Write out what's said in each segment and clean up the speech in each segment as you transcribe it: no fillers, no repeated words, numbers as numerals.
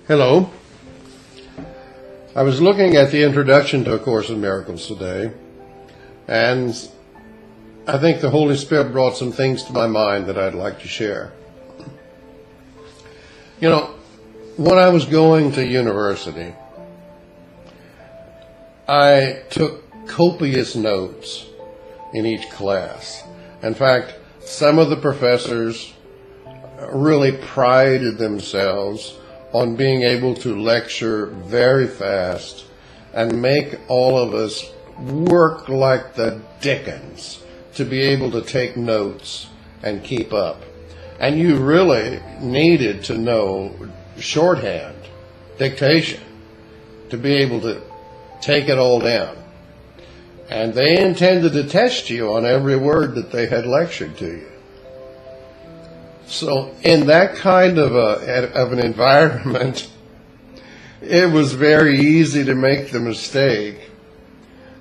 Hello. I was looking at the introduction to A Course in Miracles today, and I think the Holy Spirit brought some things to my mind that I'd like to share. You know, when I was going to university, I took copious notes in each class. In fact, some of the professors really prided themselves on being able to lecture very fast and make all of us work like the dickens to be able to take notes and keep up. And you really needed to know shorthand, dictation, to be able to take it all down. And they intended to test you on every word that they had lectured to you. So in that kind of an environment, it was very easy to make the mistake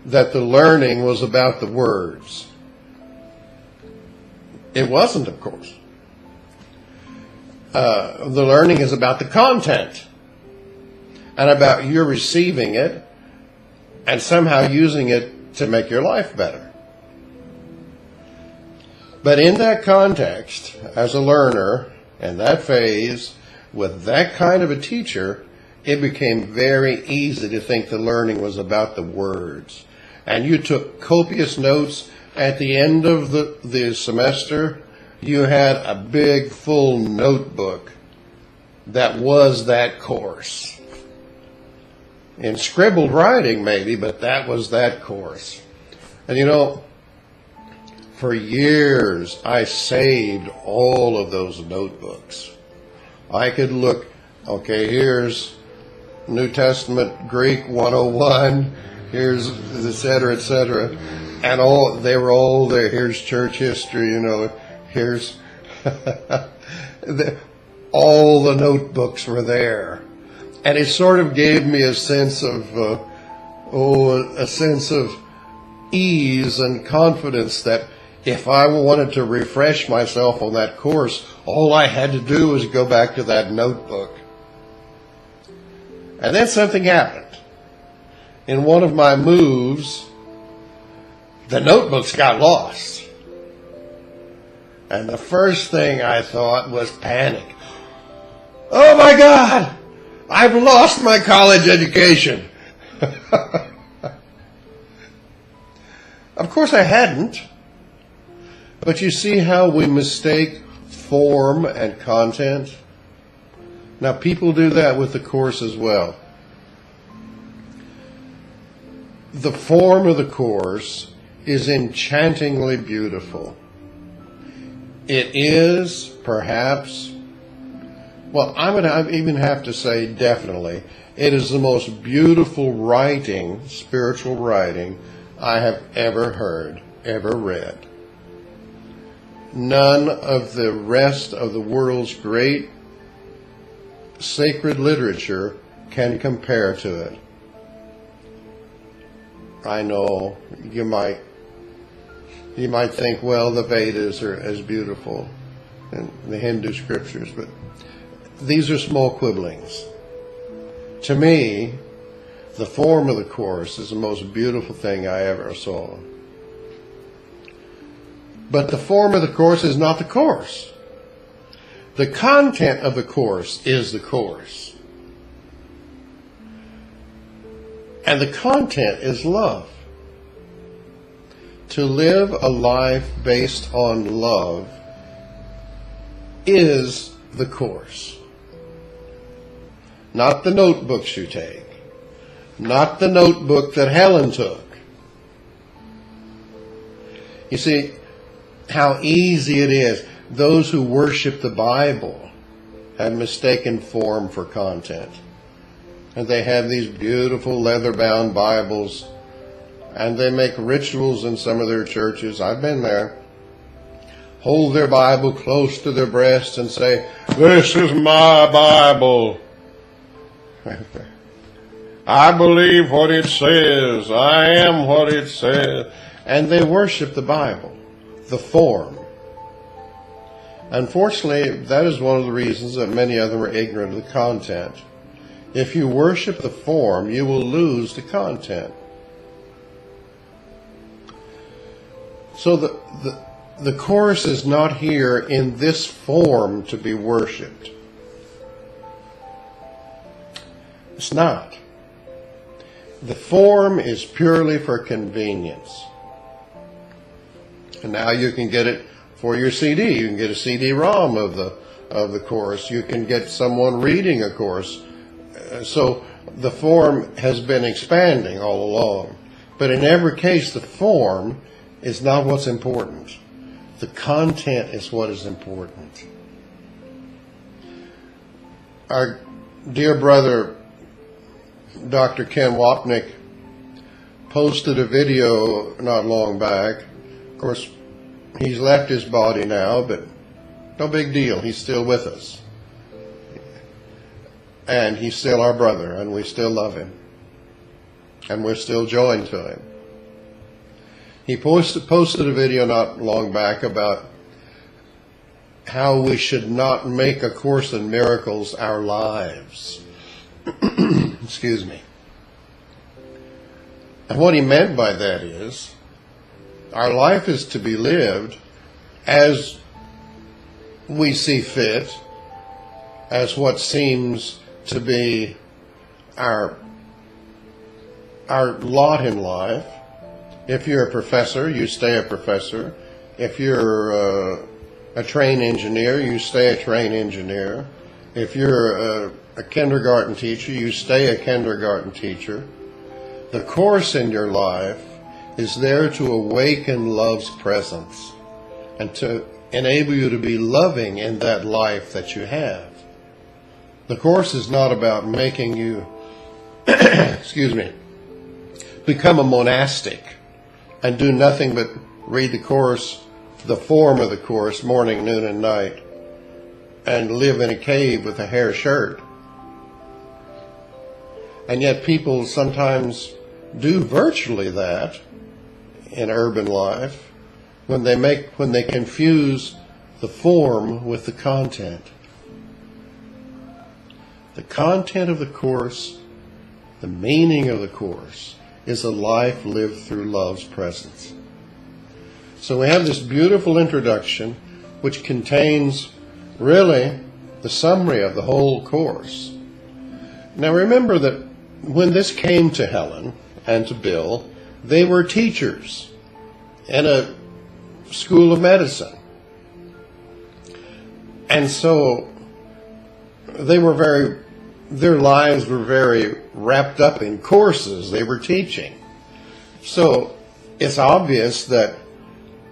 that the learning was about the words. It wasn't, of course. The learning is about the content and about you receiving it and somehow using it to make your life better. But in that context, as a learner, in that phase, with that kind of a teacher, it became very easy to think the learning was about the words. And you took copious notes. At the end of the semester, you had a big, full notebook that was that course. In scribbled writing, maybe, but that was that course. And you know, for years, I saved all of those notebooks. I could look, okay, here's New Testament Greek 101, here's et cetera, and they were all there. Here's church history, here's all the notebooks were there. And it sort of gave me a sense of ease and confidence that if I wanted to refresh myself on that course, all I had to do was go back to that notebook. And then something happened. In one of my moves, the notebooks got lost. And the first thing I thought was panic. Oh my God! I've lost my college education. Of course I hadn't. But you see how we mistake form and content? Now, people do that with the Course as well. The form of the Course is enchantingly beautiful. It is, perhaps, well, I would even have to say definitely, it is the most beautiful writing, spiritual writing, I have ever heard, ever read. None of the rest of the world's great sacred literature can compare to it. I know you might think, well, the Vedas are as beautiful and the Hindu scriptures, but these are small quibblings. To me, the form of the Course is the most beautiful thing I ever saw. But the form of the Course is not the Course. The content of the Course is the Course. And the content is love. To live a life based on love is the Course. Not the notebooks you take. Not the notebook that Helen took. You see, how easy it is. Those who worship the Bible have mistaken form for content. And they have these beautiful leather-bound Bibles, and they make rituals in some of their churches. I've been there. Hold their Bible close to their breast and say, "This is my Bible. I believe what it says. I am what it says." And they worship the Bible. The form. Unfortunately, that is one of the reasons that many of them are ignorant of the content. If you worship the form, you will lose the content. So the Course is not here in this form to be worshipped. It's not. The form is purely for convenience. And now you can get it for your CD. You can get a CD-ROM of the Course. You can get someone reading a Course. So the form has been expanding all along. But in every case, the form is not what's important. The content is what is important. Our dear brother, Dr. Ken Wapnick, posted a video not long back. Of course, he's left his body now, but no big deal. He's still with us. And he's still our brother, and we still love him. And we're still joined to him. He posted a video not long back about how we should not make A Course in Miracles our lives. Excuse me. And what he meant by that is, our life is to be lived as we see fit, as what seems to be our lot in life. If you're a professor, you stay a professor. If you're a train engineer, you stay a train engineer. If you're a kindergarten teacher, you stay a kindergarten teacher. The Course in your life is there to awaken love's presence and to enable you to be loving in that life that you have. The Course is not about making you, excuse me, become a monastic and do nothing but read the Course, the form of the Course, morning, noon, and night, and live in a cave with a hair shirt. And yet people sometimes do virtually that in urban life when they confuse the form with the content. The content of the Course, the meaning of the Course, is a life lived through love's presence. So we have this beautiful introduction which contains really the summary of the whole Course. Now remember that when this came to Helen and to Bill, they were teachers in a school of medicine. And so their lives were very wrapped up in courses they were teaching. So it's obvious that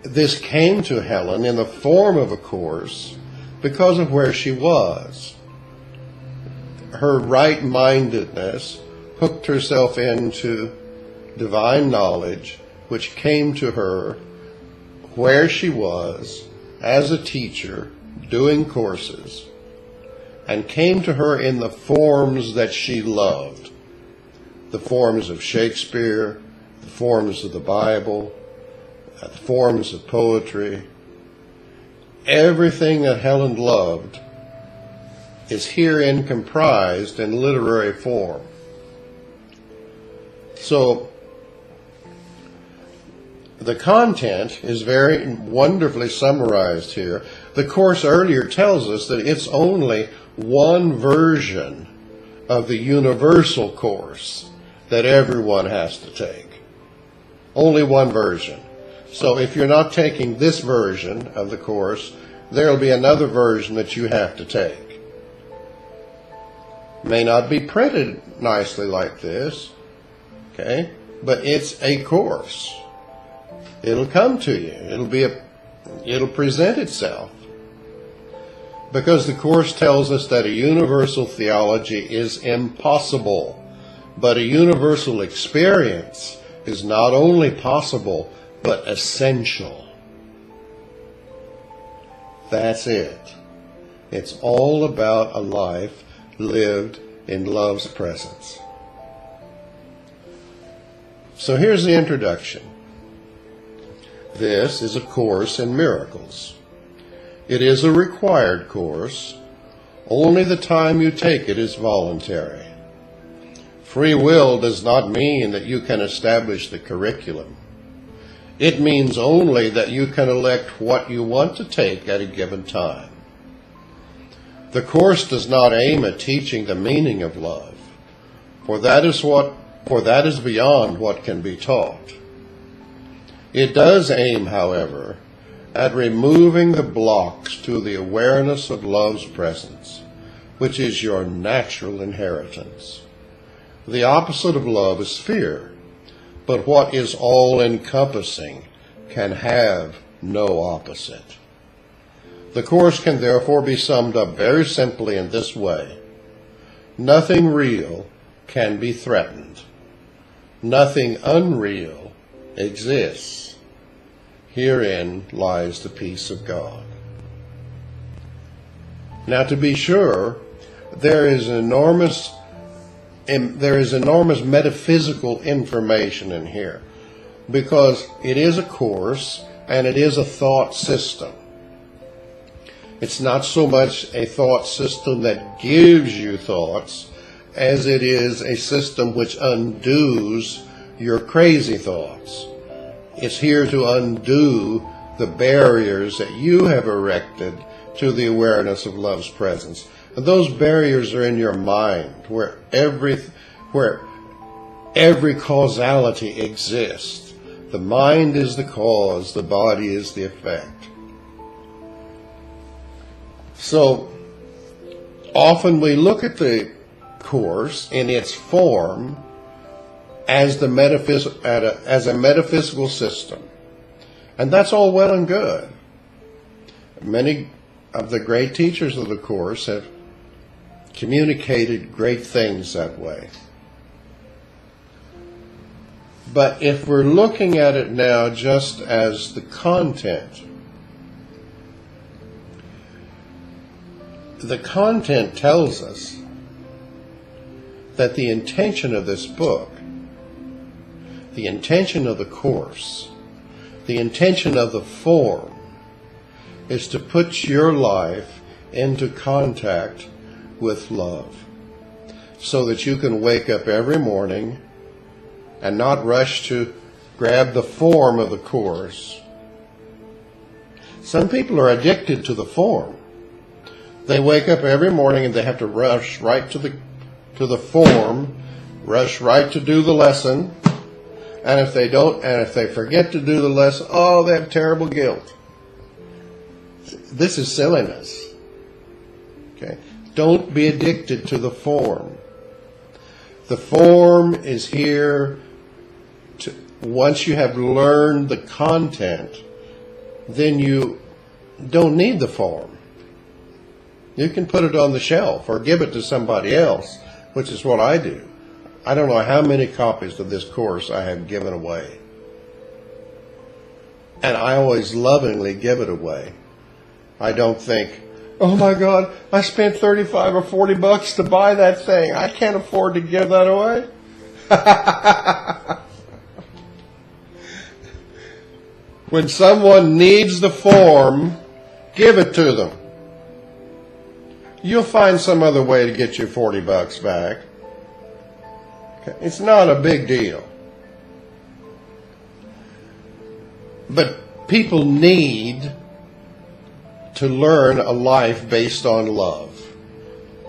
this came to Helen in the form of a course because of where she was. Her right-mindedness hooked herself into divine knowledge, which came to her where she was as a teacher doing courses, and came to her in the forms that she loved. The forms of Shakespeare, the forms of the Bible, the forms of poetry. Everything that Helen loved is herein comprised in literary form. So the content is very wonderfully summarized here. The Course earlier tells us that it's only one version of the universal course that everyone has to take. Only one version. So if you're not taking this version of the Course, there'll be another version that you have to take. May not be printed nicely like this, okay? But it's a course. It'll come to you. It'll present itself. Because the Course tells us that a universal theology is impossible, but a universal experience is not only possible, but essential. That's it. It's all about a life lived in love's presence. So here's the introduction. This is A Course in Miracles. It is a required course. Only the time you take it is voluntary. Free will does not mean that you can establish the curriculum. It means only that you can elect what you want to take at a given time. The course does not aim at teaching the meaning of love, for that is beyond what can be taught. It does aim, however, at removing the blocks to the awareness of love's presence, which is your natural inheritance. The opposite of love is fear, but what is all-encompassing can have no opposite. The Course can therefore be summed up very simply in this way: nothing real can be threatened. Nothing unreal exists. Herein lies the peace of God. Now, to be sure, there is enormous metaphysical information in here, because it is a course and it is a thought system. It's not so much a thought system that gives you thoughts as it is a system which undoes your crazy thoughts. It's here to undo the barriers that you have erected to the awareness of love's presence. And those barriers are in your mind, where every causality exists. The mind is the cause, the body is the effect. So often we look at the Course in its form as a metaphysical system. And that's all well and good. Many of the great teachers of the Course have communicated great things that way. But if we're looking at it now just as the content tells us that the intention of this book, the intention of the Course, the intention of the form, is to put your life into contact with love, so that you can wake up every morning and not rush to grab the form of the Course. Some people are addicted to the form. They wake up every morning and they have to rush right to the form, rush right to do the lesson, and if they forget to do the lesson, they have terrible guilt. This is silliness. Okay? Don't be addicted to the form. The form is here to, once you have learned the content, then you don't need the form. You can put it on the shelf or give it to somebody else, which is what I do. I don't know how many copies of this course I have given away. And I always lovingly give it away. I don't think, oh my God, I spent $35 or $40 to buy that thing. I can't afford to give that away. When someone needs the form, give it to them. You'll find some other way to get your $40 back. Okay? It's not a big deal. But people need to learn a life based on love.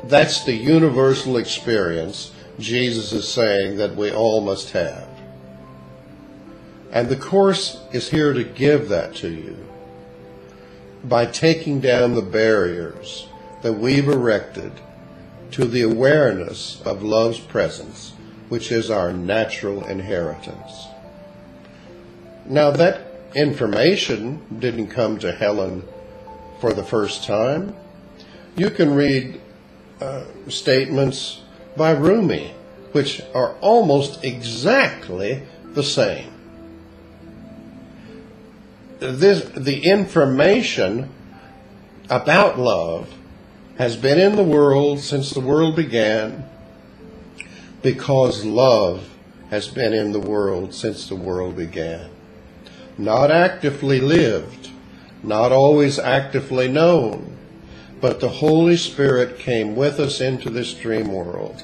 That's the universal experience Jesus is saying that we all must have. And the Course is here to give that to you by taking down the barriers that we've erected to the awareness of love's presence, which is our natural inheritance. Now, that information didn't come to Helen for the first time. You can read statements by Rumi, which are almost exactly the same. The information about love has been in the world since the world began, because love has been in the world since the world began. Not actively lived, not always actively known, but the Holy Spirit came with us into this dream world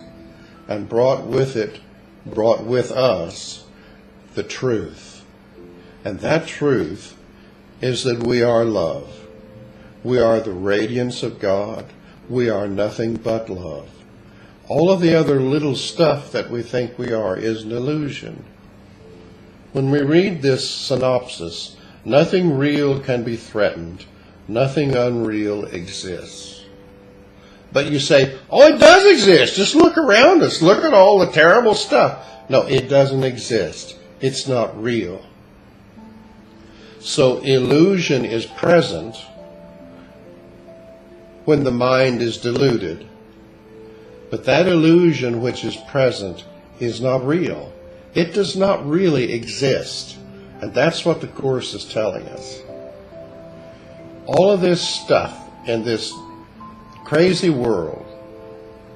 and brought with us the truth. And that truth is that we are love. We are the radiance of God. We are nothing but love. All of the other little stuff that we think we are is an illusion. When we read this synopsis, nothing real can be threatened. Nothing unreal exists. But you say, oh, it does exist. Just look around us. Look at all the terrible stuff. No, it doesn't exist. It's not real. So illusion is present when the mind is deluded. But that illusion which is present is not real. It does not really exist. And that's what the Course is telling us. All of this stuff in this crazy world,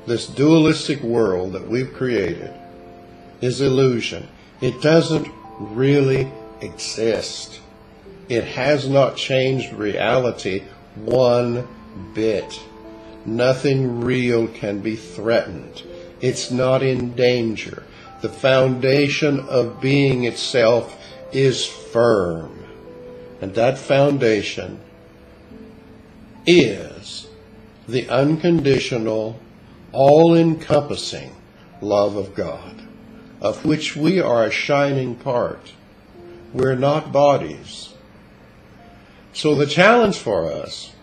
this dualistic world that we've created, is illusion. It doesn't really exist. It has not changed reality one bit. Nothing real can be threatened. It's not in danger. The foundation of being itself is firm. And that foundation is the unconditional, all-encompassing love of God, of which we are a shining part. We're not bodies. So the challenge for us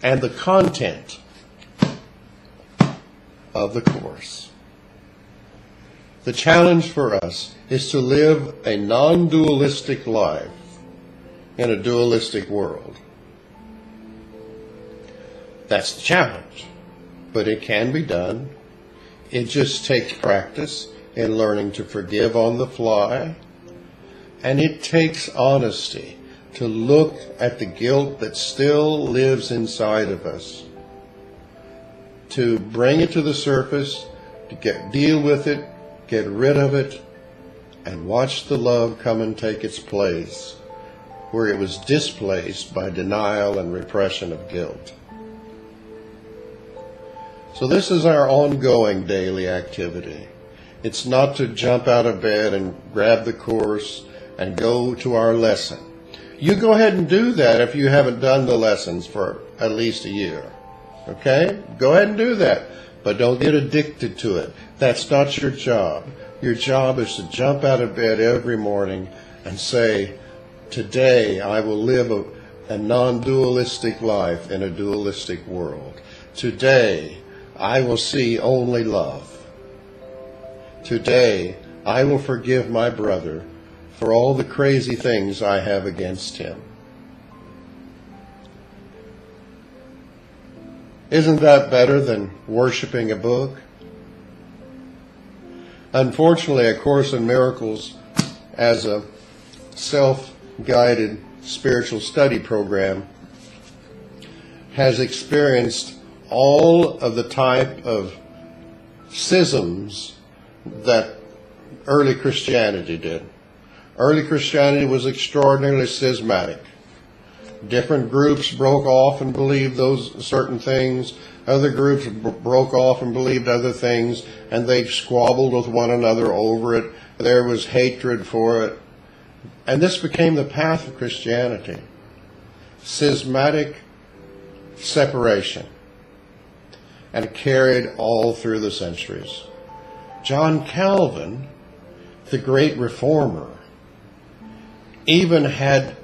and the content of the Course, the challenge for us is to live a non-dualistic life in a dualistic world. That's the challenge. But it can be done. It just takes practice in learning to forgive on the fly. And it takes honesty to look at the guilt that still lives inside of us, to bring it to the surface, to deal with it, get rid of it, and watch the love come and take its place where it was displaced by denial and repression of guilt. So this is our ongoing daily activity. It's not to jump out of bed and grab the Course and go to our lesson. You go ahead and do that if you haven't done the lessons for at least a year. Okay? Go ahead and do that. But don't get addicted to it. That's not your job. Your job is to jump out of bed every morning and say, today I will live a non-dualistic life in a dualistic world. Today I will see only love. Today I will forgive my brother for all the crazy things I have against him. Isn't that better than worshiping a book? Unfortunately, A Course in Miracles, as a self-guided spiritual study program, has experienced all of the type of schisms that early Christianity did. Early Christianity was extraordinarily schismatic. Different groups broke off and believed those certain things. Other groups broke off and believed other things, and they squabbled with one another over it. There was hatred for it. And this became the path of Christianity. Schismatic separation. And it carried all through the centuries. John Calvin, the great reformer, even had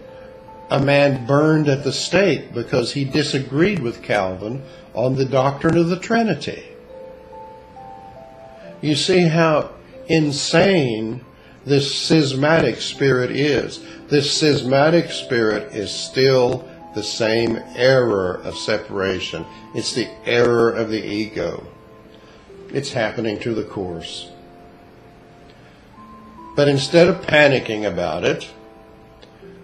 a man burned at the stake because he disagreed with Calvin on the doctrine of the Trinity. You see how insane this schismatic spirit is. This schismatic spirit is still the same error of separation. It's the error of the ego. It's happening to the Course. But instead of panicking about it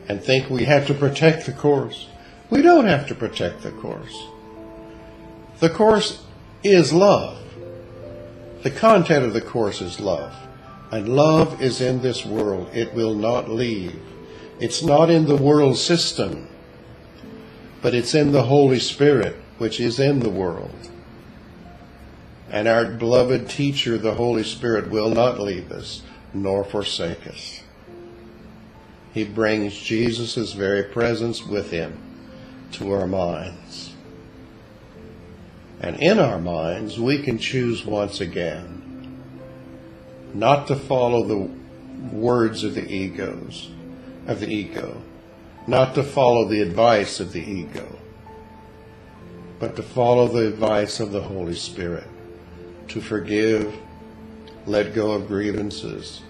and think we have to protect the Course, we don't have to protect the Course. The Course is love. The content of the Course is love. And love is in this world. It will not leave. It's not in the world system, but it's in the Holy Spirit, which is in the world. And our beloved teacher, the Holy Spirit, will not leave us nor forsake us. He brings Jesus' very presence with him to our minds. And in our minds, we can choose once again not to follow the words of the ego, not to follow the advice of the ego, but to follow the advice of the Holy Spirit, to forgive, let go of grievances,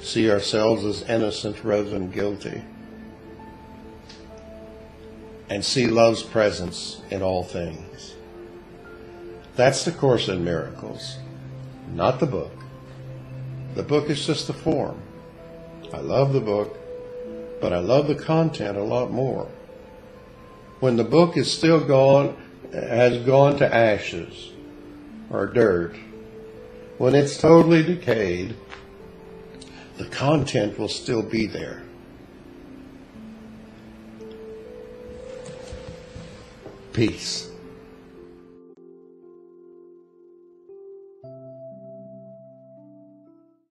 see ourselves as innocent rather than guilty, and see love's presence in all things. That's the Course in Miracles, not the book. The book is just the form. I love the book, but I love the content a lot more. When the book is still has gone to ashes or dirt, when it's totally decayed, the content will still be there. Peace.